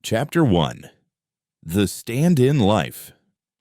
Chapter 1. The Stand-in Life.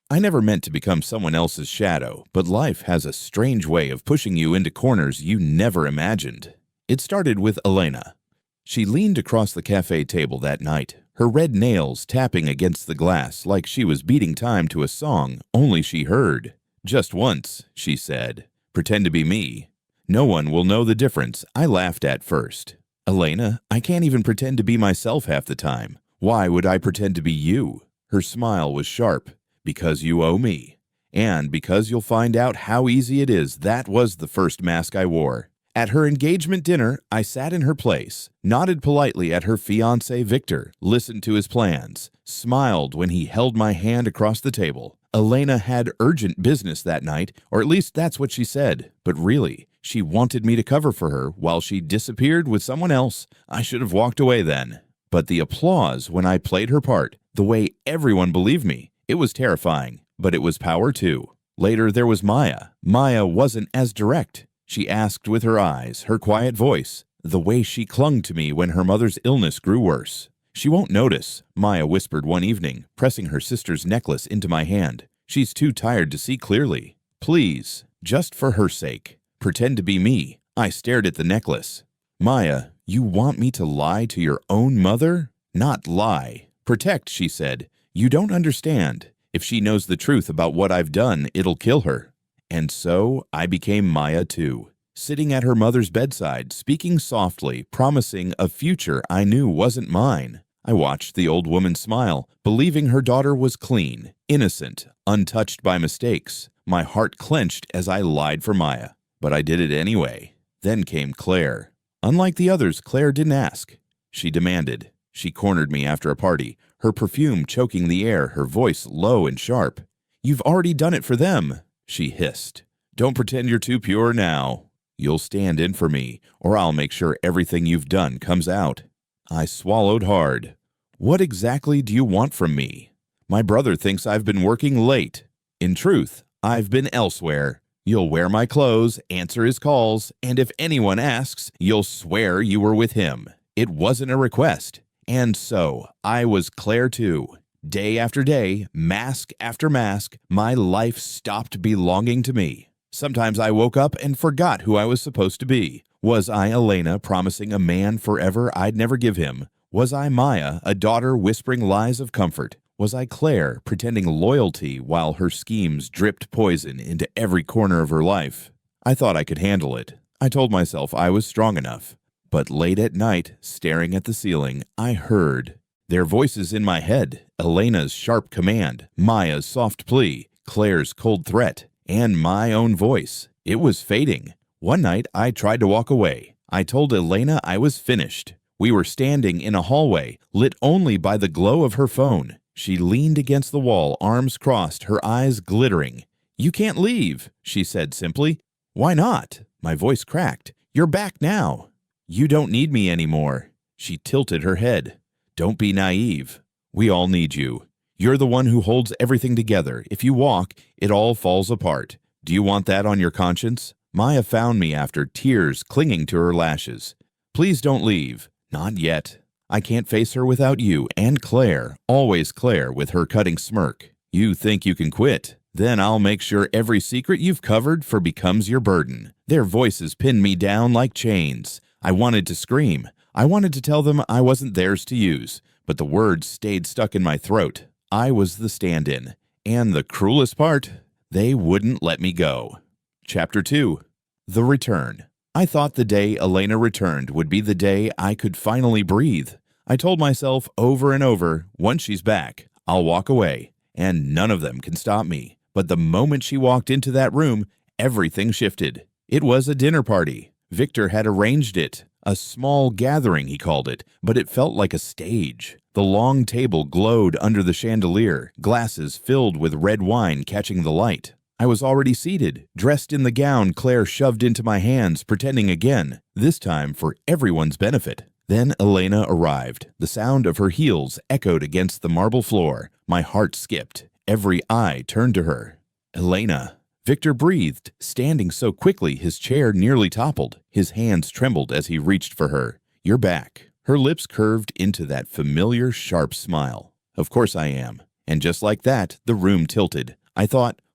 I never meant to become someone else's shadow, but life has a strange way of pushing you into corners you never imagined. It started with Elena. She leaned across the cafe table that night, her red nails tapping against the glass like she was beating time to a song only she heard. "Just once," she said. "Pretend to be me. No one will know the difference." I laughed at first. "Elena, I can't even pretend to be myself half the time. Why would I pretend to be you?" Her smile was sharp. "Because you owe me. And because you'll find out how easy it is." That was the first mask I wore. At her engagement dinner, I sat in her place, nodded politely at her fiancé Victor, listened to his plans, smiled when he held my hand across the table. Elena had urgent business that night, or at least that's what she said. But really, she wanted me to cover for her while she disappeared with someone else. I should have walked away then. But the applause when I played her part, the way everyone believed me, it was terrifying, but it was power too. Later there was Maya. Maya wasn't as direct. She asked with her eyes, her quiet voice, the way she clung to me when her mother's illness grew worse. "She won't notice," Maya whispered one evening, pressing her sister's necklace into my hand. "She's too tired to see clearly. Please, just for her sake, pretend to be me." I stared at the necklace. "Maya, you want me to lie to your own mother?" "Not lie. Protect," she said. "You don't understand. If she knows the truth about what I've done, it'll kill her." And so I became Maya too, sitting at her mother's bedside, speaking softly, promising a future I knew wasn't mine. I watched the old woman smile, believing her daughter was clean, innocent, untouched by mistakes. My heart clenched as I lied for Maya, but I did it anyway. Then came Claire. Unlike the others, Claire didn't ask. She demanded. She cornered me after a party, her perfume choking the air, her voice low and sharp. "You've already done it for them," she hissed. "Don't pretend you're too pure now. You'll stand in for me, or I'll make sure everything you've done comes out." I swallowed hard. "What exactly do you want from me?" "My brother thinks I've been working late. In truth, I've been elsewhere. You'll wear my clothes, answer his calls, and if anyone asks, you'll swear you were with him. It wasn't a request." And so, I was Claire too. Day after day, mask after mask, my life stopped belonging to me. Sometimes I woke up and forgot who I was supposed to be. Was I Elena promising a man forever I'd never give him? Was I Maya, a daughter whispering lies of comfort? Was I Claire, pretending loyalty while her schemes dripped poison into every corner of her life? I thought I could handle it. I told myself I was strong enough. But late at night, staring at the ceiling, I heard their voices in my head. Elena's sharp command, Maya's soft plea, Claire's cold threat, and my own voice. It was fading. One night, I tried to walk away. I told Elena I was finished. We were standing in a hallway, lit only by the glow of her phone. She leaned against the wall, arms crossed, her eyes glittering. "You can't leave," she said simply. "Why not?" My voice cracked. "You're back now. You don't need me anymore." She tilted her head. "Don't be naive. We all need you. You're the one who holds everything together. If you walk, it all falls apart. Do you want that on your conscience?" Maya found me after, tears clinging to her lashes. "Please don't leave." "Not yet. I can't face her without you and Claire, always Claire with her cutting smirk. You think you can quit? Then I'll make sure every secret you've covered for becomes your burden." Their voices pinned me down like chains. I wanted to scream. I wanted to tell them I wasn't theirs to use, but the words stayed stuck in my throat. I was the stand-in. And the cruelest part, they wouldn't let me go. Chapter 2. The Return. I thought the day Elena returned would be the day I could finally breathe. I told myself over and over, once she's back, I'll walk away, and none of them can stop me. But the moment she walked into that room, everything shifted. It was a dinner party. Victor had arranged it. A small gathering, he called it, but it felt like a stage. The long table glowed under the chandelier, glasses filled with red wine catching the light. I was already seated, dressed in the gown Claire shoved into my hands, pretending again, this time for everyone's benefit. Then Elena arrived. The sound of her heels echoed against the marble floor. My heart skipped. Every eye turned to her. "Elena." Victor breathed, standing so quickly his chair nearly toppled. His hands trembled as he reached for her. "You're back." Her lips curved into that familiar, sharp smile. Of course I am. And just like that, the room tilted. I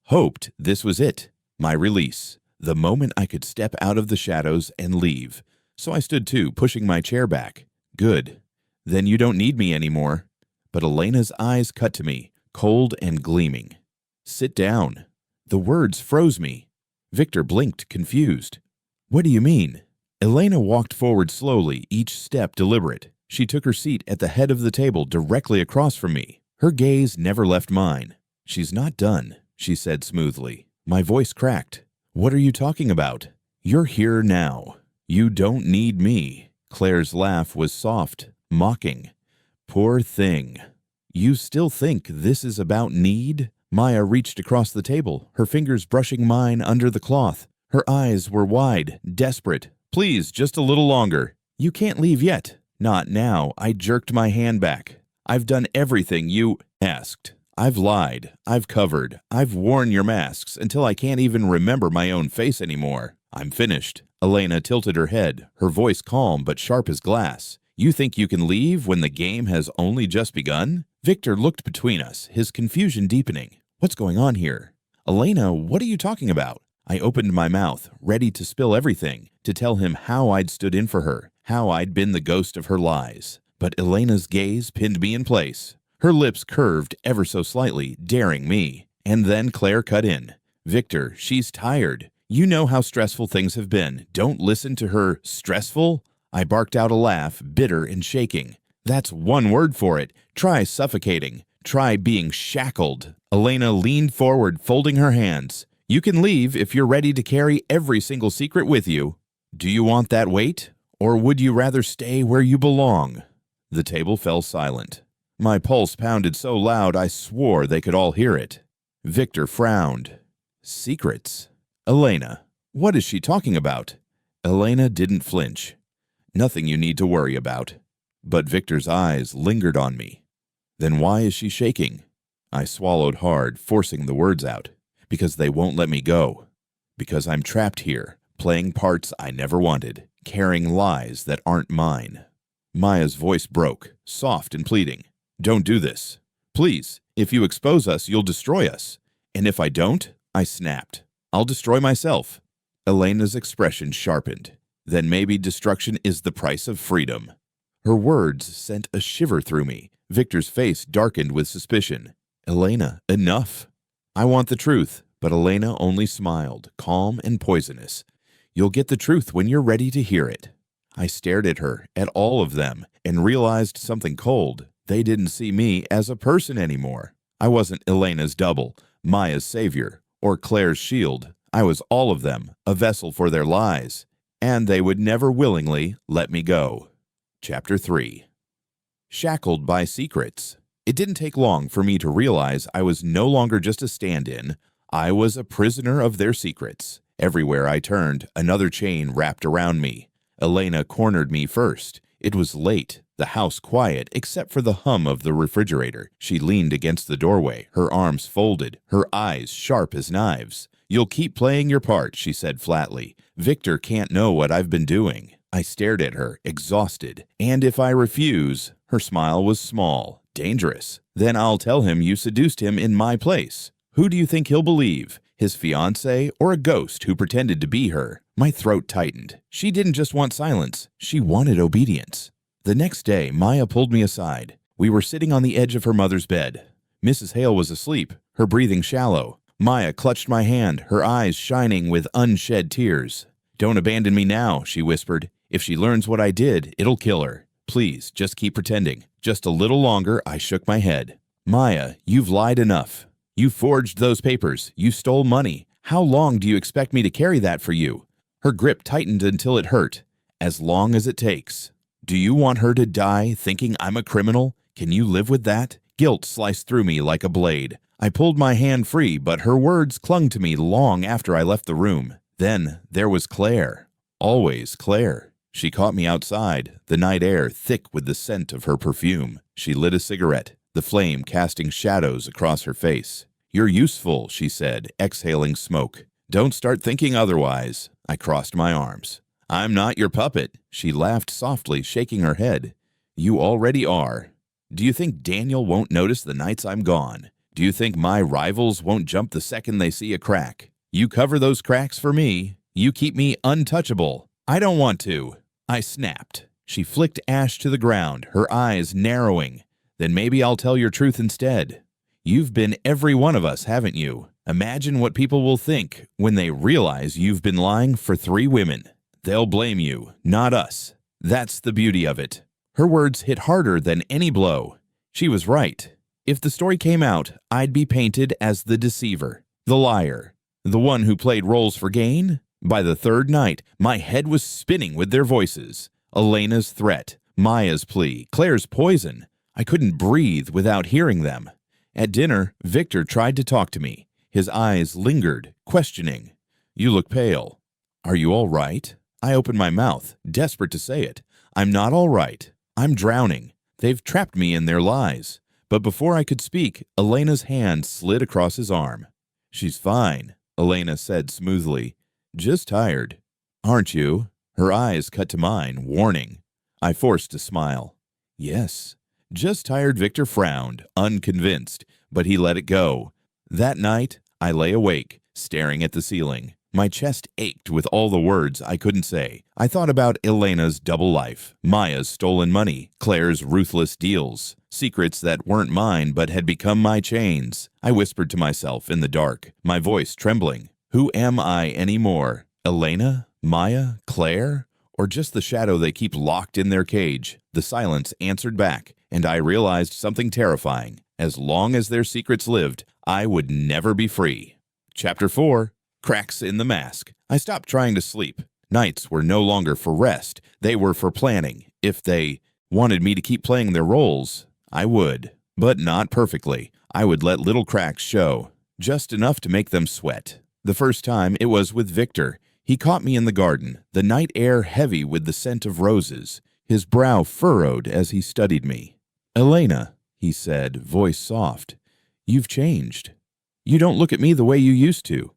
hoped this was it. My release. The moment I could step out of the shadows and leave. So I stood too, pushing my chair back. Good. Then you don't need me anymore. But Elena's eyes cut to me, cold and gleaming. Sit down. The words froze me. Victor blinked, confused. What do you mean? Elena walked forward slowly, each step deliberate. She took her seat at the head of the table directly across from me. Her gaze never left mine. She's not done, she said smoothly. My voice cracked. What are you talking about? You're here now. You don't need me. Claire's laugh was soft, mocking. Poor thing. You still think this is about need? Maya reached across the table, her fingers brushing mine under the cloth. Her eyes were wide, desperate. Please, just a little longer. You can't leave yet. Not now. I jerked my hand back. I've done everything you asked. I've lied. I've covered. I've worn your masks until I can't even remember my own face anymore. I'm finished. Elena tilted her head, her voice calm but sharp as glass. You think you can leave when the game has only just begun? Victor looked between us, his confusion deepening. What's going on here? Elena, what are you talking about? I opened my mouth, ready to spill everything, to tell him how I'd stood in for her, how I'd been the ghost of her lies. But Elena's gaze pinned me in place. Her lips curved ever so slightly, daring me. And then Claire cut in. Victor, she's tired. You know how stressful things have been. Don't listen to her. Stressful? I barked out a laugh, bitter and shaking. That's one word for it. Try suffocating. Try being shackled. Elena leaned forward, folding her hands. You can leave if you're ready to carry every single secret with you. Do you want that weight? Or would you rather stay where you belong? The table fell silent. My pulse pounded so loud I swore they could all hear it. Victor frowned. Secrets? Elena, what is she talking about? Elena didn't flinch. Nothing you need to worry about. But Victor's eyes lingered on me. Then why is she shaking? I swallowed hard, forcing the words out. Because they won't let me go. Because I'm trapped here, playing parts I never wanted, carrying lies that aren't mine. Maya's voice broke, soft and pleading. Don't do this. Please, if you expose us, you'll destroy us. And if I don't, I snapped. I'll destroy myself. Elena's expression sharpened. Then maybe destruction is the price of freedom. Her words sent a shiver through me. Victor's face darkened with suspicion. Elena, enough. I want the truth, but Elena only smiled, calm and poisonous. You'll get the truth when you're ready to hear it. I stared at her, at all of them, and realized something cold. They didn't see me as a person anymore. I wasn't Elena's double, Maya's savior, or Claire's shield. I was all of them, a vessel for their lies. And they would never willingly let me go. Chapter 3. Shackled by secrets. It didn't take long for me to realize I was no longer just a stand-in. I was a prisoner of their secrets. Everywhere I turned, another chain wrapped around me. Elena cornered me first. It was late, the house quiet except for the hum of the refrigerator. She leaned against the doorway, her arms folded, her eyes sharp as knives. You'll keep playing your part, she said flatly. Victor can't know what I've been doing. I stared at her, exhausted. And if I refuse, her smile was small, dangerous. Then I'll tell him you seduced him in my place. Who do you think he'll believe? His fiancé or a ghost who pretended to be her? My throat tightened. She didn't just want silence. She wanted obedience. The next day, Maya pulled me aside. We were sitting on the edge of her mother's bed. Mrs. Hale was asleep, her breathing shallow. Maya clutched my hand, her eyes shining with unshed tears. Don't abandon me now, she whispered. If she learns what I did, it'll kill her. Please, just keep pretending. Just a little longer, I shook my head. Maya, you've lied enough. You forged those papers. You stole money. How long do you expect me to carry that for you? Her grip tightened until it hurt. As long as it takes. Do you want her to die thinking I'm a criminal? Can you live with that? Guilt sliced through me like a blade. I pulled my hand free, but her words clung to me long after I left the room. Then there was Claire. Always Claire. She caught me outside, the night air thick with the scent of her perfume. She lit a cigarette, the flame casting shadows across her face. You're useful, she said, exhaling smoke. Don't start thinking otherwise. I crossed my arms. I'm not your puppet. She laughed softly, shaking her head. You already are. Do you think Daniel won't notice the nights I'm gone? Do you think my rivals won't jump the second they see a crack? You cover those cracks for me. You keep me untouchable. I don't want to. I snapped. She flicked ash to the ground, her eyes narrowing. Then maybe I'll tell your truth instead. You've been every one of us, haven't you? Imagine what people will think when they realize you've been lying for 3 women. They'll blame you, not us. That's the beauty of it. Her words hit harder than any blow. She was right. If the story came out, I'd be painted as the deceiver, the liar, the one who played roles for gain. By the 3rd night, my head was spinning with their voices. Elena's threat, Maya's plea, Claire's poison. I couldn't breathe without hearing them. At dinner, Victor tried to talk to me. His eyes lingered, questioning. You look pale. Are you all right? I opened my mouth, desperate to say it. I'm not all right. I'm drowning. They've trapped me in their lies. But before I could speak, Elena's hand slid across his arm. She's fine, Elena said smoothly. Just tired. Aren't you? Her eyes cut to mine, warning. I forced a smile. Yes. Just tired. Victor frowned, unconvinced, but he let it go. That night, I lay awake, staring at the ceiling. My chest ached with all the words I couldn't say. I thought about Elena's double life, Maya's stolen money, Claire's ruthless deals, secrets that weren't mine but had become my chains. I whispered to myself in the dark, my voice trembling. Who am I anymore? Elena? Maya? Claire? Or just the shadow they keep locked in their cage? The silence answered back, and I realized something terrifying. As long as their secrets lived, I would never be free. Chapter 4. Cracks in the Mask. I stopped trying to sleep. Nights were no longer for rest. They were for planning. If they wanted me to keep playing their roles, I would. But not perfectly. I would let little cracks show, just enough to make them sweat. The first time, it was with Victor. He caught me in the garden, the night air heavy with the scent of roses. His brow furrowed as he studied me. Elena, he said, voice soft. You've changed. You don't look at me the way you used to.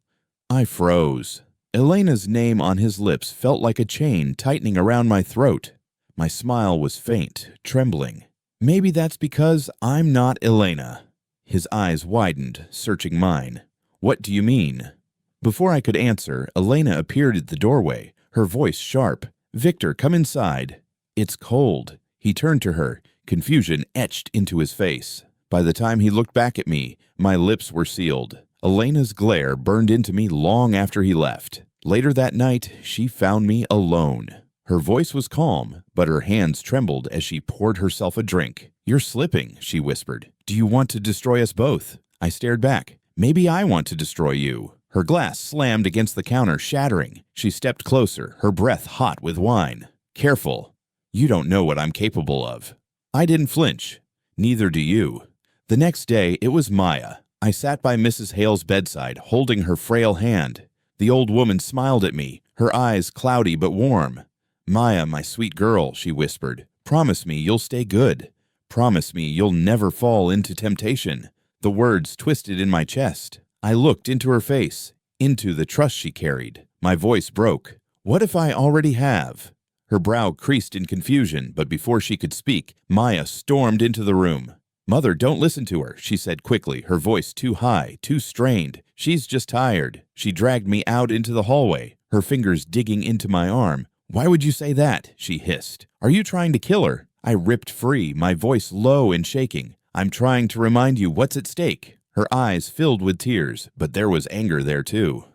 I froze. Elena's name on his lips felt like a chain tightening around my throat. My smile was faint, trembling. Maybe that's because I'm not Elena. His eyes widened, searching mine. What do you mean? Before I could answer, Elena appeared at the doorway, her voice sharp. Victor, come inside. It's cold. He turned to her, confusion etched into his face. By the time he looked back at me, my lips were sealed. Elena's glare burned into me long after he left. Later that night, she found me alone. Her voice was calm, but her hands trembled as she poured herself a drink. You're slipping, she whispered. Do you want to destroy us both? I stared back. Maybe I want to destroy you. Her glass slammed against the counter, shattering. She stepped closer, her breath hot with wine. Careful. You don't know what I'm capable of. I didn't flinch. Neither do you. The next day, it was Maya. I sat by Mrs. Hale's bedside, holding her frail hand. The old woman smiled at me, her eyes cloudy but warm. Maya, my sweet girl, she whispered. Promise me you'll stay good. Promise me you'll never fall into temptation. The words twisted in my chest. I looked into her face, into the trust she carried. My voice broke. What if I already have? Her brow creased in confusion, but before she could speak, Maya stormed into the room. Mother, don't listen to her, she said quickly, her voice too high, too strained. She's just tired. She dragged me out into the hallway, her fingers digging into my arm. Why would you say that? She hissed. Are you trying to kill her? I ripped free, my voice low and shaking. I'm trying to remind you what's at stake. Her eyes filled with tears, but there was anger there too.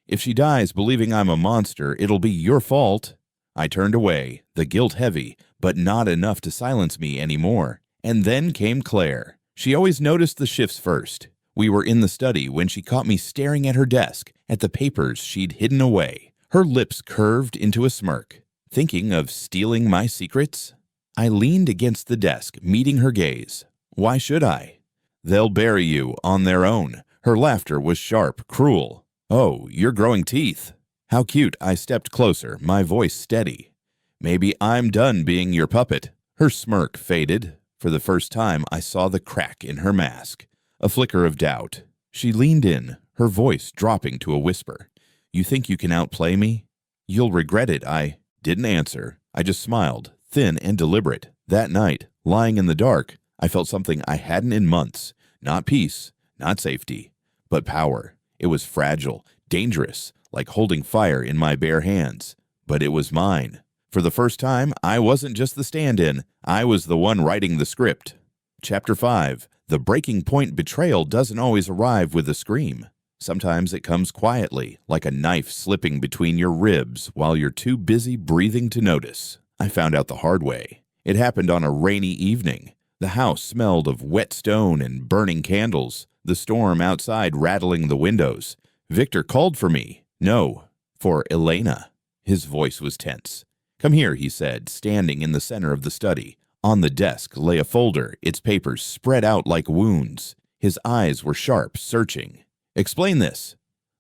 If she dies believing I'm a monster, it'll be your fault. I turned away, the guilt heavy, but not enough to silence me anymore. And then came Claire. She always noticed the shifts first. We were in the study when she caught me staring at her desk, at the papers she'd hidden away. Her lips curved into a smirk. Thinking of stealing my secrets? I leaned against the desk, meeting her gaze. Why should I? They'll bury you on their own. Her laughter was sharp, cruel. Oh, you're growing teeth. How cute. I stepped closer, my voice steady. Maybe I'm done being your puppet. Her smirk faded. For the first time, I saw the crack in her mask. A flicker of doubt. She leaned in, her voice dropping to a whisper. You think you can outplay me? You'll regret it. I didn't answer. I just smiled, thin and deliberate. That night, lying in the dark, I felt something I hadn't in months. Not peace, not safety, but power. It was fragile, dangerous, like holding fire in my bare hands. But it was mine. For the first time, I wasn't just the stand-in. I was the one writing the script. Chapter 5. The breaking point betrayal doesn't always arrive with a scream. Sometimes it comes quietly, like a knife slipping between your ribs while you're too busy breathing to notice. I found out the hard way. It happened on a rainy evening. The house smelled of wet stone and burning candles, the storm outside rattling the windows. Victor called for me. No, for Elena. His voice was tense. "Come here," he said, standing in the center of the study. On the desk lay a folder, its papers spread out like wounds. His eyes were sharp, searching. "Explain this."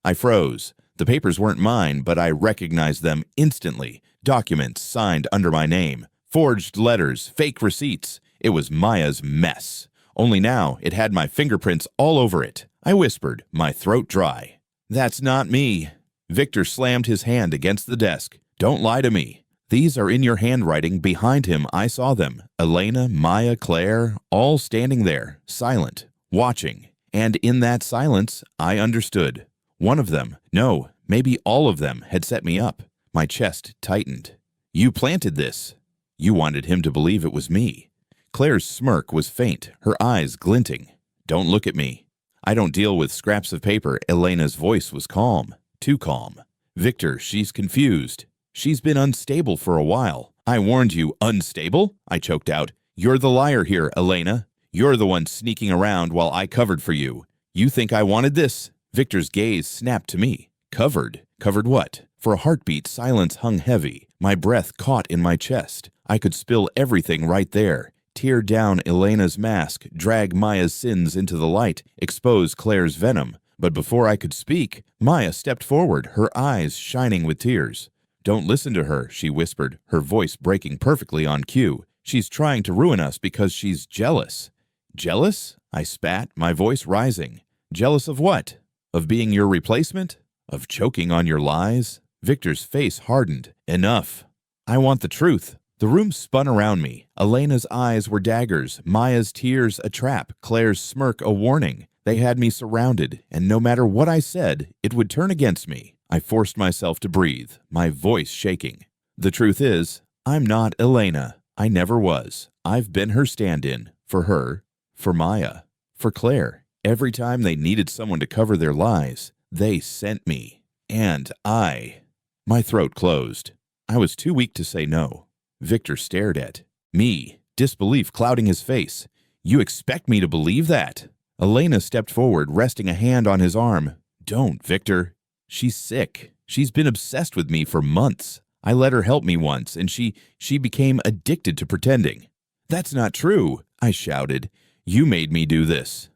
I froze. The papers weren't mine, but I recognized them instantly. Documents signed under my name. Forged letters, fake receipts. It was Maya's mess. Only now it had my fingerprints all over it. I whispered, my throat dry. "That's not me." Victor slammed his hand against the desk. "Don't lie to me. These are in your handwriting. Behind him, I saw them. Elena, Maya, Claire, all standing there, silent, watching. And in that silence, I understood. One of them, no, maybe all of them, had set me up. My chest tightened. You planted this." You wanted him to believe it was me. Claire's smirk was faint, her eyes glinting. "Don't look at me. I don't deal with scraps of paper." Elena's voice was calm, too calm. "Victor, she's confused. She's been unstable for a while." "I warned you." "Unstable?" I choked out. "You're the liar here, Elena. You're the one sneaking around while I covered for you. You think I wanted this?" Victor's gaze snapped to me. Covered? Covered what? For a heartbeat, silence hung heavy. My breath caught in my chest. I could spill everything right there. Tear down Elena's mask, drag Maya's sins into the light, expose Claire's venom. But before I could speak, Maya stepped forward, her eyes shining with tears. "Don't listen to her," she whispered, her voice breaking perfectly on cue. "She's trying to ruin us because she's jealous." "Jealous?" I spat, my voice rising. "Jealous of what? Of being your replacement? Of choking on your lies?" Victor's face hardened. "Enough. I want the truth." The room spun around me. Elena's eyes were daggers, Maya's tears a trap, Claire's smirk a warning. They had me surrounded, and no matter what I said, it would turn against me. I forced myself to breathe, my voice shaking. "The truth is, I'm not Elena. I never was. I've been her stand-in. For her, for Maya, for Claire. Every time they needed someone to cover their lies, they sent me. And My throat closed. I was too weak to say no. Victor stared at me, disbelief clouding his face. "You expect me to believe that?" Elena stepped forward, resting a hand on his arm. "Don't, Victor. She's sick. She's been obsessed with me for months. I let her help me once, and she became addicted to pretending." "That's not true," I shouted. "You made me do this."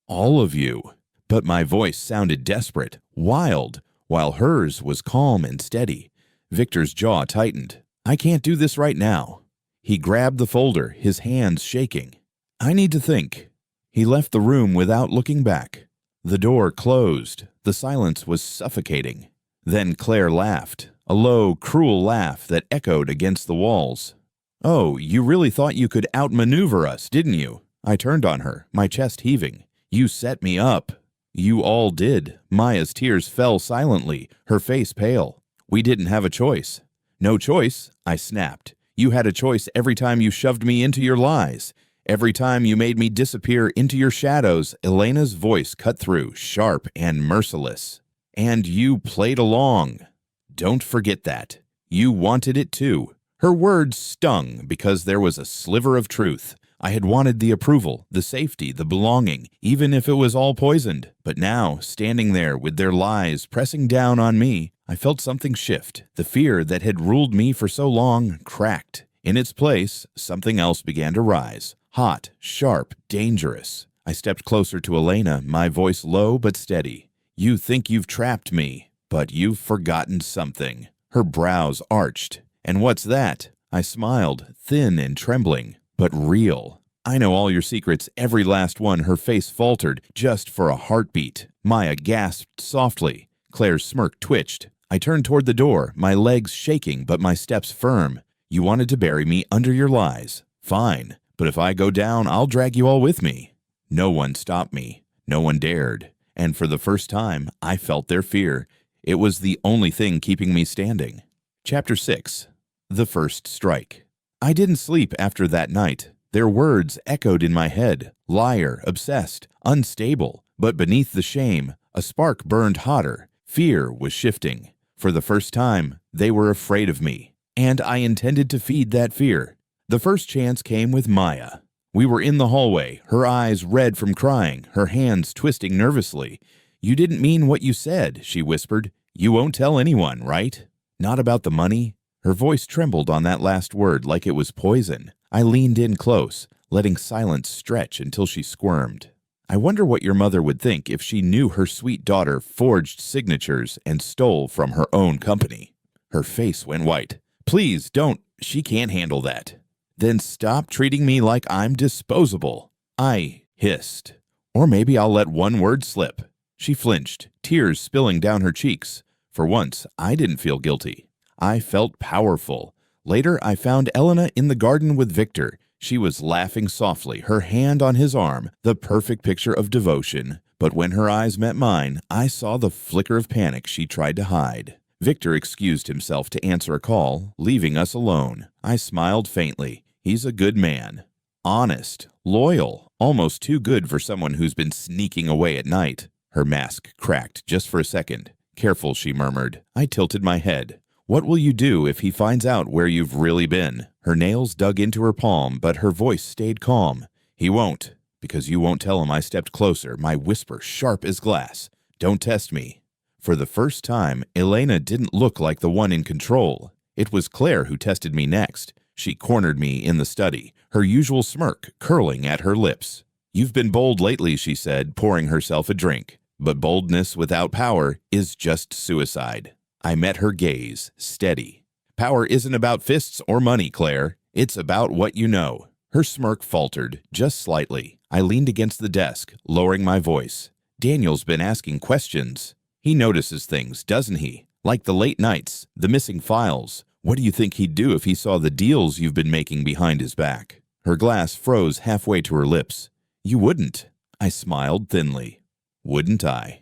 "All of you." But my voice sounded desperate, wild, while hers was calm and steady. Victor's jaw tightened. "I can't do this right now." He grabbed the folder, his hands shaking. "I need to think." He left the room without looking back. The door closed. The silence was suffocating. Then Claire laughed, a low, cruel laugh that echoed against the walls. "Oh, you really thought you could outmaneuver us, didn't you?" I turned on her, my chest heaving. "You set me up." "You all did." Maya's tears fell silently, her face pale. "We didn't have a choice." "No choice," I snapped. "You had a choice every time you shoved me into your lies. Every time you made me disappear into your shadows." Elena's voice cut through, sharp and merciless. "And you played along. Don't forget that. You wanted it too." Her words stung because there was a sliver of truth. I had wanted the approval, the safety, the belonging, even if it was all poisoned. But now, standing there with their lies pressing down on me, I felt something shift. The fear that had ruled me for so long cracked. In its place, something else began to rise. Hot, sharp, dangerous. I stepped closer to Elena, my voice low but steady. "You think you've trapped me, but you've forgotten something." Her brows arched. "And what's that?" I smiled, thin and trembling, but real. "I know all your secrets, every last one." Her face faltered, just for a heartbeat. Maya gasped softly. Claire's smirk twitched. I turned toward the door, my legs shaking but my steps firm. "You wanted to bury me under your lies. Fine, but if I go down, I'll drag you all with me. No one stopped me. No one dared. And for the first time, I felt their fear. It was the only thing keeping me standing. Chapter 6. The First Strike. I didn't sleep after that night. Their words echoed in my head. Liar, obsessed, unstable. But beneath the shame, a spark burned hotter. Fear was shifting. For the first time, they were afraid of me. And I intended to feed that fear. The first chance came with Maya. We were in the hallway, her eyes red from crying, her hands twisting nervously. "You didn't mean what you said," she whispered. "You won't tell anyone, right? Not about the money?" Her voice trembled on that last word like it was poison. I leaned in close, letting silence stretch until she squirmed. "I wonder what your mother would think if she knew her sweet daughter forged signatures and stole from her own company." Her face went white. "Please don't. She can't handle that." "Then stop treating me like I'm disposable," I hissed. "Or maybe I'll let one word slip." She flinched, tears spilling down her cheeks. For once, I didn't feel guilty. I felt powerful. Later, I found Elena in the garden with Victor. She was laughing softly, her hand on his arm, the perfect picture of devotion. But when her eyes met mine, I saw the flicker of panic she tried to hide. Victor excused himself to answer a call, leaving us alone. I smiled faintly. He's a good man. Honest, loyal, almost too good for someone who's been sneaking away at night. Her mask cracked just for a second. "Careful," she murmured. I tilted my head. "What will you do if he finds out where you've really been?" Her nails dug into her palm, but her voice stayed calm. "He won't, because you won't tell him I stepped closer, my whisper sharp as glass. Don't test me." For the first time, Elena didn't look like the one in control. It was Claire who tested me next. She cornered me in the study, her usual smirk curling at her lips. "You've been bold lately," she said, pouring herself a drink. "But boldness without power is just suicide." I met her gaze, steady. "Power isn't about fists or money, Claire. It's about what you know." Her smirk faltered, just slightly. I leaned against the desk, lowering my voice. "Daniel's been asking questions. He notices things, doesn't he? Like the late nights, the missing files. What do you think he'd do if he saw the deals you've been making behind his back?" Her glass froze halfway to her lips. "You wouldn't." I smiled thinly. Wouldn't I?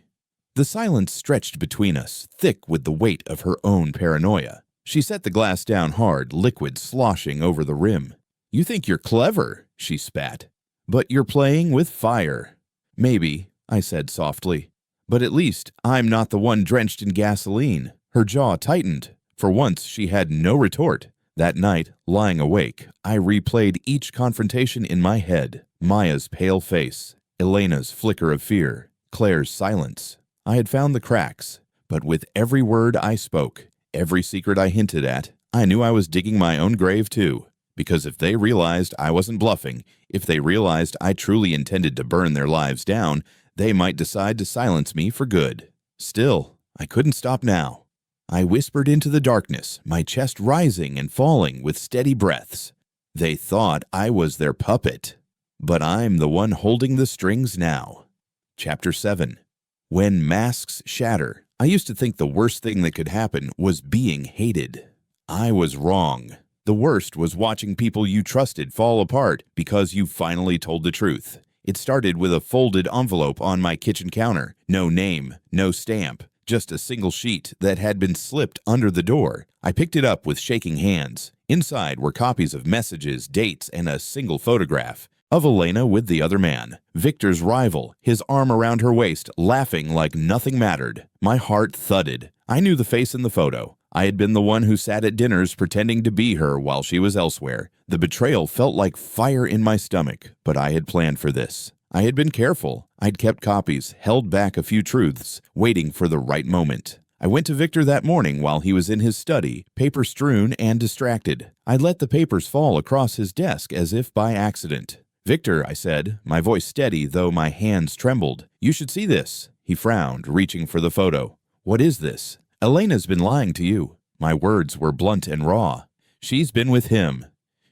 The silence stretched between us, thick with the weight of her own paranoia. She set the glass down hard, liquid sloshing over the rim. "You think you're clever," she spat. "But you're playing with fire." "Maybe," I said softly. "But at least I'm not the one drenched in gasoline." Her jaw tightened. For once, she had no retort. That night, lying awake, I replayed each confrontation in my head. Maya's pale face, Elena's flicker of fear, Claire's silence. I had found the cracks, but with every word I spoke, every secret I hinted at, I knew I was digging my own grave too. Because if they realized I wasn't bluffing, if they realized I truly intended to burn their lives down, they might decide to silence me for good. Still, I couldn't stop now. I whispered into the darkness, my chest rising and falling with steady breaths. They thought I was their puppet, but I'm the one holding the strings now. Chapter 7. When masks shatter. I used to think the worst thing that could happen was being hated. I was wrong. The worst was watching people you trusted fall apart because you finally told the truth. It started with a folded envelope on my kitchen counter. No name, no stamp. Just a single sheet that had been slipped under the door. I picked it up with shaking hands. Inside were copies of messages, dates, and a single photograph of Elena with the other man, Victor's rival, his arm around her waist, laughing like nothing mattered. My heart thudded. I knew the face in the photo. I had been the one who sat at dinners pretending to be her while she was elsewhere. The betrayal felt like fire in my stomach, but I had planned for this. I had been careful. I'd kept copies, held back a few truths, waiting for the right moment. I went to Victor that morning while he was in his study, paper strewn and distracted. I let the papers fall across his desk as if by accident. "Victor," I said, my voice steady though my hands trembled. "You should see this." He frowned, reaching for the photo. "What is this?" "Elena's been lying to you." My words were blunt and raw. "She's been with him.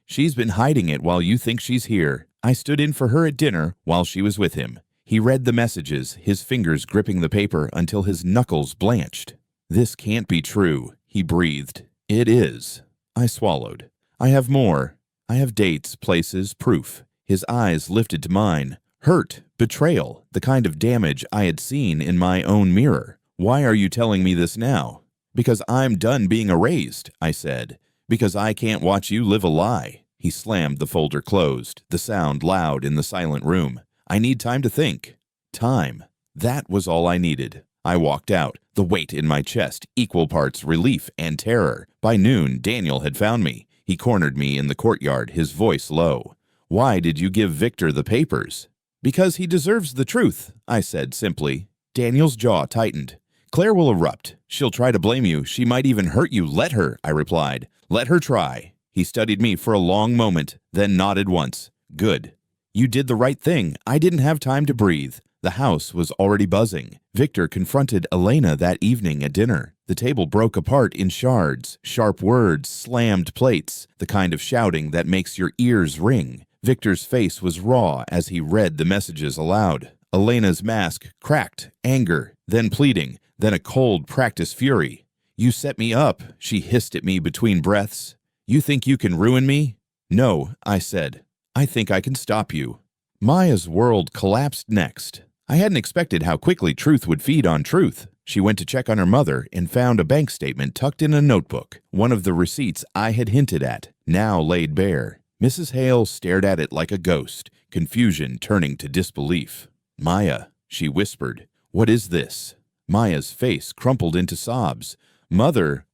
She's been hiding it while you think she's here." I stood in for her at dinner while she was with him. He read the messages, his fingers gripping the paper until his knuckles blanched. "This can't be true," he breathed. "It is." I swallowed. "I have more." I have dates, places, proof. His eyes lifted to mine. Hurt, betrayal, the kind of damage I had seen in my own mirror. Why are you telling me this now? Because I'm done being erased, I said. Because I can't watch you live a lie. He slammed the folder closed, the sound loud in the silent room. I need time to think. Time. That was all I needed. I walked out, the weight in my chest, equal parts relief and terror. By noon, Daniel had found me. He cornered me in the courtyard, his voice low. Why did you give Victor the papers? Because he deserves the truth, I said simply. Daniel's jaw tightened. Claire will erupt. She'll try to blame you. She might even hurt you. Let her, I replied. Let her try. He studied me for a long moment, then nodded once. Good. You did the right thing. I didn't have time to breathe. The house was already buzzing. Victor confronted Elena that evening at dinner. The table broke apart in shards, sharp words, slammed plates, the kind of shouting that makes your ears ring. Victor's face was raw as he read the messages aloud. Elena's mask cracked, anger, then pleading, then a cold practice fury. You set me up, she hissed at me between breaths. You think you can ruin me? No, I said. I think I can stop you. Maya's world collapsed next. I hadn't expected how quickly truth would feed on truth. She went to check on her mother and found a bank statement tucked in a notebook, one of the receipts I had hinted at, now laid bare. Mrs. Hale stared at it like a ghost, confusion turning to disbelief. Maya, she whispered, what is this? Maya's face crumpled into sobs. Mother,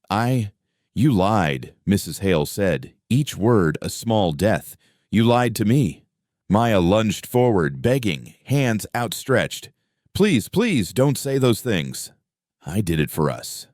You lied, Mrs. Hale said, each word a small death. You lied to me. Maya lunged forward, begging, hands outstretched. Please, please, don't say those things. I did it for us.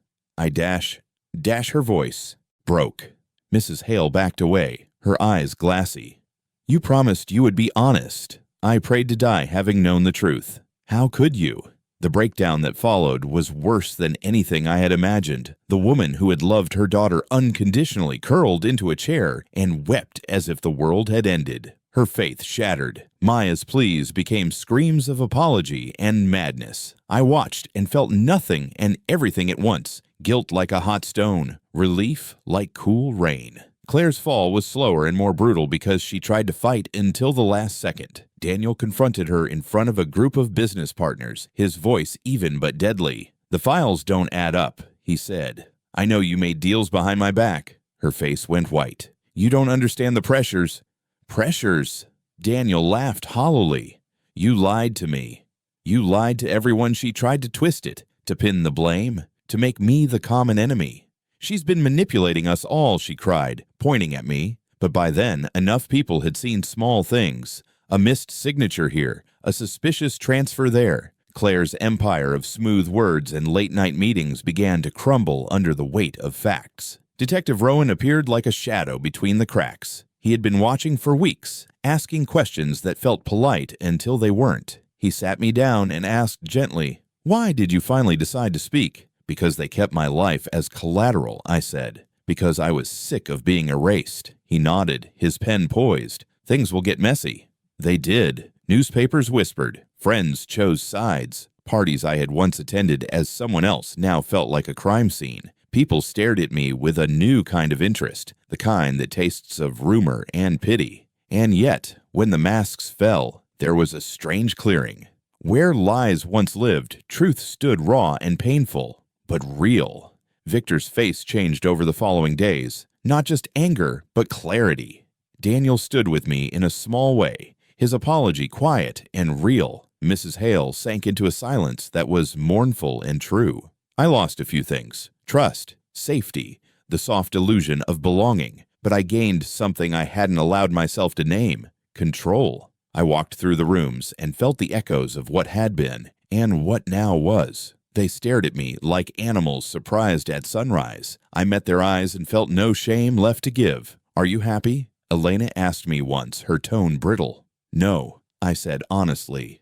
Her voice broke. Mrs. Hale backed away, her eyes glassy. You promised you would be honest. I prayed to die having known the truth. How could you? The breakdown that followed was worse than anything I had imagined. The woman who had loved her daughter unconditionally curled into a chair and wept as if the world had ended. Her faith shattered. Maya's pleas became screams of apology and madness. I watched and felt nothing and everything at once. Guilt like a hot stone. Relief like cool rain. Claire's fall was slower and more brutal because she tried to fight until the last second. Daniel confronted her in front of a group of business partners, his voice even but deadly. The files don't add up, he said. I know you made deals behind my back. Her face went white. You don't understand the pressures. Pressures? Daniel laughed hollowly. You lied to me. You lied to everyone. She tried to twist it, to pin the blame, to make me the common enemy. She's been manipulating us all, she cried, pointing at me. But by then, enough people had seen small things. A missed signature here, a suspicious transfer there. Claire's empire of smooth words and late-night meetings began to crumble under the weight of facts. Detective Rowan appeared like a shadow between the cracks. He had been watching for weeks, asking questions that felt polite until they weren't. He sat me down and asked gently, Why did you finally decide to speak? Because they kept my life as collateral, I said. Because I was sick of being erased. He nodded, his pen poised. Things will get messy. They did. Newspapers whispered. Friends chose sides. Parties I had once attended as someone else now felt like a crime scene. People stared at me with a new kind of interest, the kind that tastes of rumor and pity. And yet, when the masks fell, there was a strange clearing. Where lies once lived, truth stood raw and painful, but real. Victor's face changed over the following days. Not just anger, but clarity. Daniel stood with me in a small way, his apology quiet and real. Mrs. Hale sank into a silence that was mournful and true. I lost a few things. Trust, safety, the soft illusion of belonging. But I gained something I hadn't allowed myself to name. Control. I walked through the rooms and felt the echoes of what had been and what now was. They stared at me like animals surprised at sunrise. I met their eyes and felt no shame left to give. Are you happy? Elena asked me once, her tone brittle. No, I said honestly.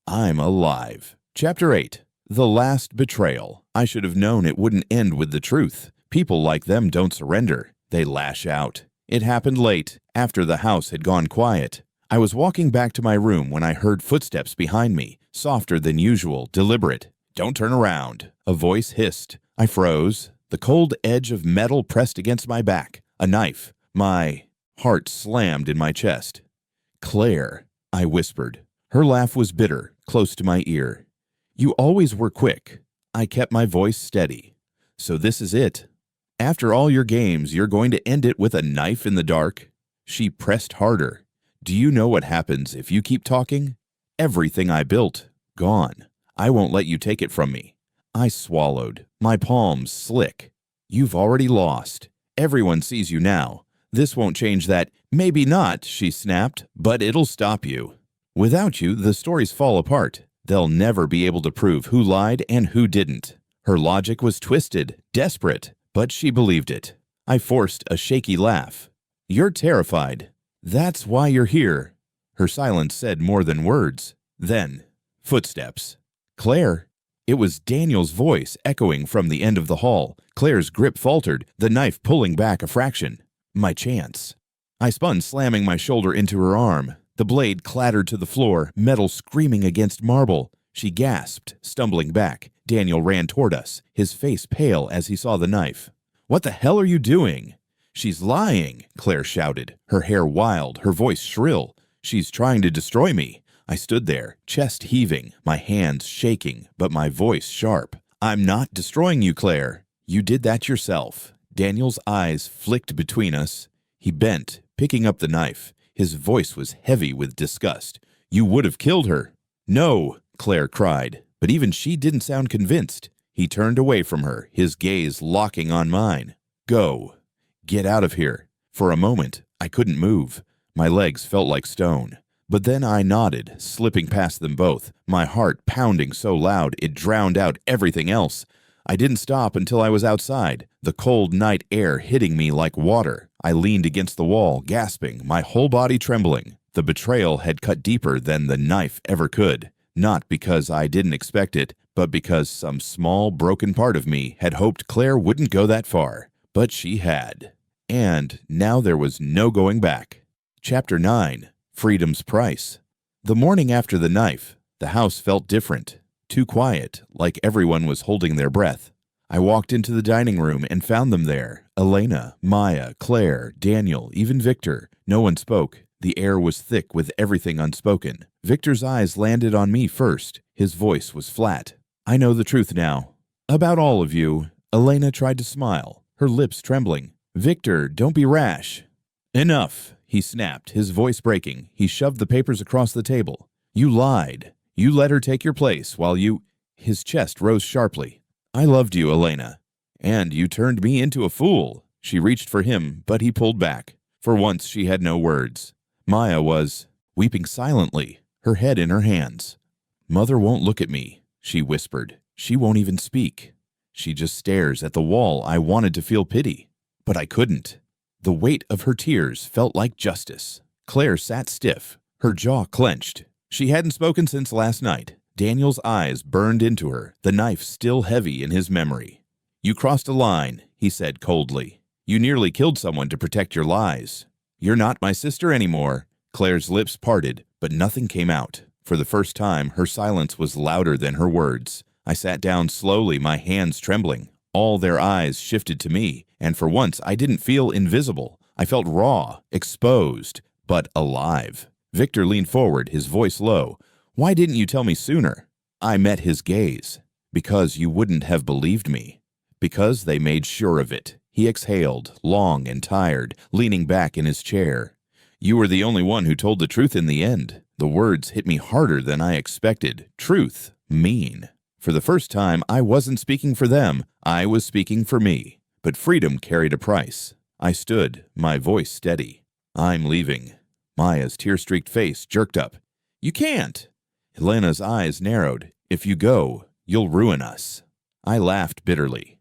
I'm alive. Chapter 8. The Last Betrayal. I should have known it wouldn't end with the truth. People like them don't surrender. They lash out. It happened late, after the house had gone quiet. I was walking back to my room when I heard footsteps behind me, softer than usual, deliberate. Don't turn around. A voice hissed. I froze. The cold edge of metal pressed against my back. A knife. My Heart slammed in my chest. "Claire," I whispered. Her laugh was bitter, close to my ear. "You always were quick." I kept my voice steady. "So this is it? After all your games, you're going to end it with a knife in the dark?" She pressed harder. "Do you know what happens if you keep talking? Everything I built, gone. I won't let you take it from me." I swallowed, my palms slick. "You've already lost. Everyone sees you now. This won't change that." "Maybe not," she snapped, "but it'll stop you. Without you, the stories fall apart. They'll never be able to prove who lied and who didn't." Her logic was twisted, desperate, but she believed it. I forced a shaky laugh. "You're terrified. That's why you're here." Her silence said more than words. Then, footsteps. "Claire." It was Daniel's voice echoing from the end of the hall. Claire's grip faltered, the knife pulling back a fraction. My chance. I spun, slamming my shoulder into her arm. The blade clattered to the floor, metal screaming against marble. She gasped, stumbling back. Daniel ran toward us, his face pale as he saw the knife. "What the hell are you doing?" "She's lying," Claire shouted, her hair wild, her voice shrill. "She's trying to destroy me." I stood there, chest heaving, my hands shaking, but my voice sharp. "I'm not destroying you, Claire. You did that yourself." Daniel's eyes flicked between us. He bent, picking up the knife. His voice was heavy with disgust. "You would have killed her." "No," Claire cried, but even she didn't sound convinced. He turned away from her, his gaze locking on mine. "Go. Get out of here." For a moment, I couldn't move. My legs felt like stone. But then I nodded, slipping past them both, my heart pounding so loud it drowned out everything else. I didn't stop until I was outside, the cold night air hitting me like water. I leaned against the wall, gasping, my whole body trembling. The betrayal had cut deeper than the knife ever could, not because I didn't expect it, but because some small, broken part of me had hoped Claire wouldn't go that far. But she had. And now there was no going back. Chapter 9. Freedom's Price. The morning after the knife, the house felt different. Too quiet, like everyone was holding their breath. I walked into the dining room and found them there. Elena, Maya, Claire, Daniel, even Victor. No one spoke. The air was thick with everything unspoken. Victor's eyes landed on me first. His voice was flat. "I know the truth now. About all of you." Elena tried to smile, her lips trembling. "Victor, don't be rash." "Enough," he snapped, his voice breaking. He shoved the papers across the table. "You lied. You let her take your place while you—" His chest rose sharply. "I loved you, Elena. And you turned me into a fool." She reached for him, but he pulled back. For once she had no words. Maya was weeping silently, her head in her hands. "Mother won't look at me," she whispered. "She won't even speak. She just stares at the wall." I wanted to feel pity, but I couldn't. The weight of her tears felt like justice. Claire sat stiff, her jaw clenched. She hadn't spoken since last night. Daniel's eyes burned into her, the knife still heavy in his memory. "You crossed a line," he said coldly. "You nearly killed someone to protect your lies. You're not my sister anymore." Claire's lips parted, but nothing came out. For the first time, her silence was louder than her words. I sat down slowly, my hands trembling. All their eyes shifted to me, and for once I didn't feel invisible. I felt raw, exposed, but alive. Victor leaned forward, his voice low. "Why didn't you tell me sooner?" I met his gaze. "Because you wouldn't have believed me." "Because they made sure of it." He exhaled, long and tired, leaning back in his chair. "You were the only one who told the truth in the end." The words hit me harder than I expected. Truth, mean. For the first time, I wasn't speaking for them. I was speaking for me. But freedom carried a price. I stood, my voice steady. "I'm leaving." Maya's tear-streaked face jerked up. "You can't." Elena's eyes narrowed. "If you go, you'll ruin us." I laughed bitterly.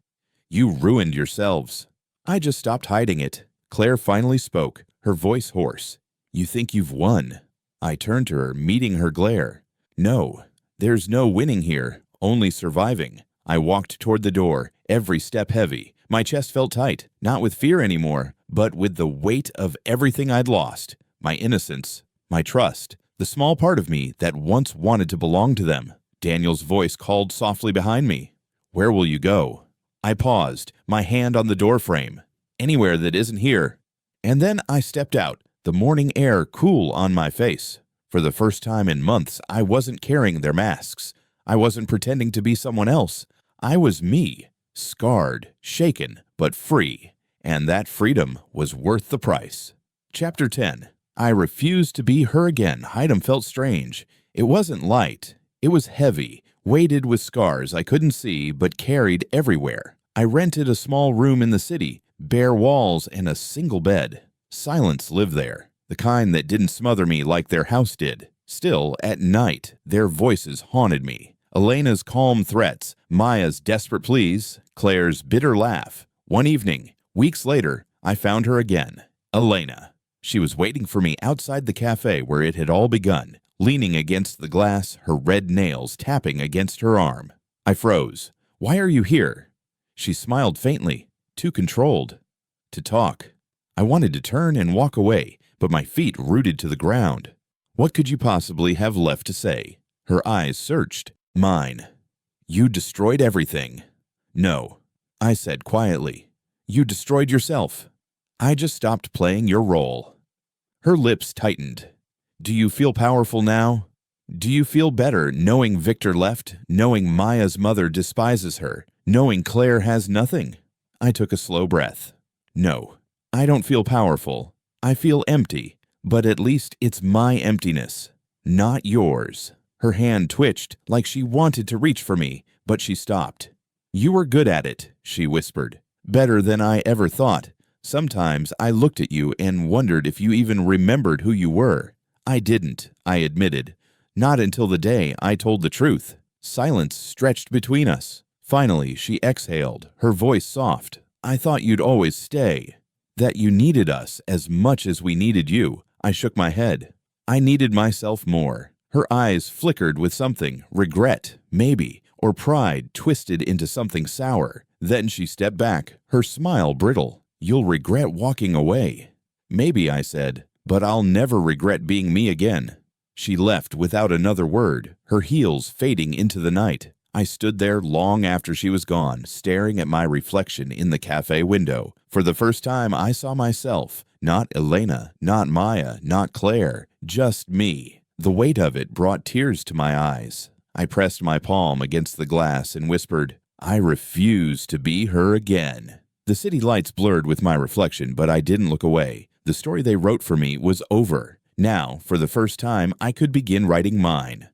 "You ruined yourselves." I just stopped hiding it. Claire finally spoke, her voice hoarse. "You think you've won." I turned to her, meeting her glare. "No, there's no winning here. Only surviving." I walked toward the door, every step heavy. My chest felt tight, not with fear anymore, but with the weight of everything I'd lost. My innocence, my trust, the small part of me that once wanted to belong to them. Daniel's voice called softly behind me. "Where will you go?" I paused, my hand on the doorframe. "Anywhere that isn't here." And then I stepped out, the morning air cool on my face. For the first time in months, I wasn't carrying their masks. I wasn't pretending to be someone else. I was me, scarred, shaken, but free. And that freedom was worth the price. Chapter 10. I refused to be her again. Haydn felt strange. It wasn't light. It was heavy, weighted with scars I couldn't see but carried everywhere. I rented a small room in the city, bare walls and a single bed. Silence lived there, the kind that didn't smother me like their house did. Still, at night, their voices haunted me. Elena's calm threats, Maya's desperate pleas, Claire's bitter laugh. One evening, weeks later, I found her again. Elena. She was waiting for me outside the cafe where it had all begun, leaning against the glass, her red nails tapping against her arm. I froze. "Why are you here?" She smiled faintly, too controlled to talk. I wanted to turn and walk away, but my feet rooted to the ground. What could you possibly have left to say? Her eyes searched mine. "You destroyed everything." "No," I said quietly. "You destroyed yourself. I just stopped playing your role." Her lips tightened. "Do you feel powerful now? Do you feel better knowing Victor left, knowing Maya's mother despises her, knowing Claire has nothing?" I took a slow breath. "No, I don't feel powerful. I feel empty, but at least it's my emptiness, not yours." Her hand twitched like she wanted to reach for me, but she stopped. "You were good at it," she whispered. "Better than I ever thought. Sometimes I looked at you and wondered if you even remembered who you were." "I didn't," I admitted. "Not until the day I told the truth." Silence stretched between us. Finally, she exhaled, her voice soft. "I thought you'd always stay. That you needed us as much as we needed you." I shook my head. "I needed myself more." Her eyes flickered with something, regret, maybe, or pride twisted into something sour. Then she stepped back, her smile brittle. "You'll regret walking away." "Maybe," I said, "but I'll never regret being me again." She left without another word, her heels fading into the night. I stood there long after she was gone, staring at my reflection in the cafe window. For the first time, I saw myself, not Elena, not Maya, not Claire, just me. The weight of it brought tears to my eyes. I pressed my palm against the glass and whispered, "I refuse to be her again." The city lights blurred with my reflection, but I didn't look away. The story they wrote for me was over. Now, for the first time, I could begin writing mine.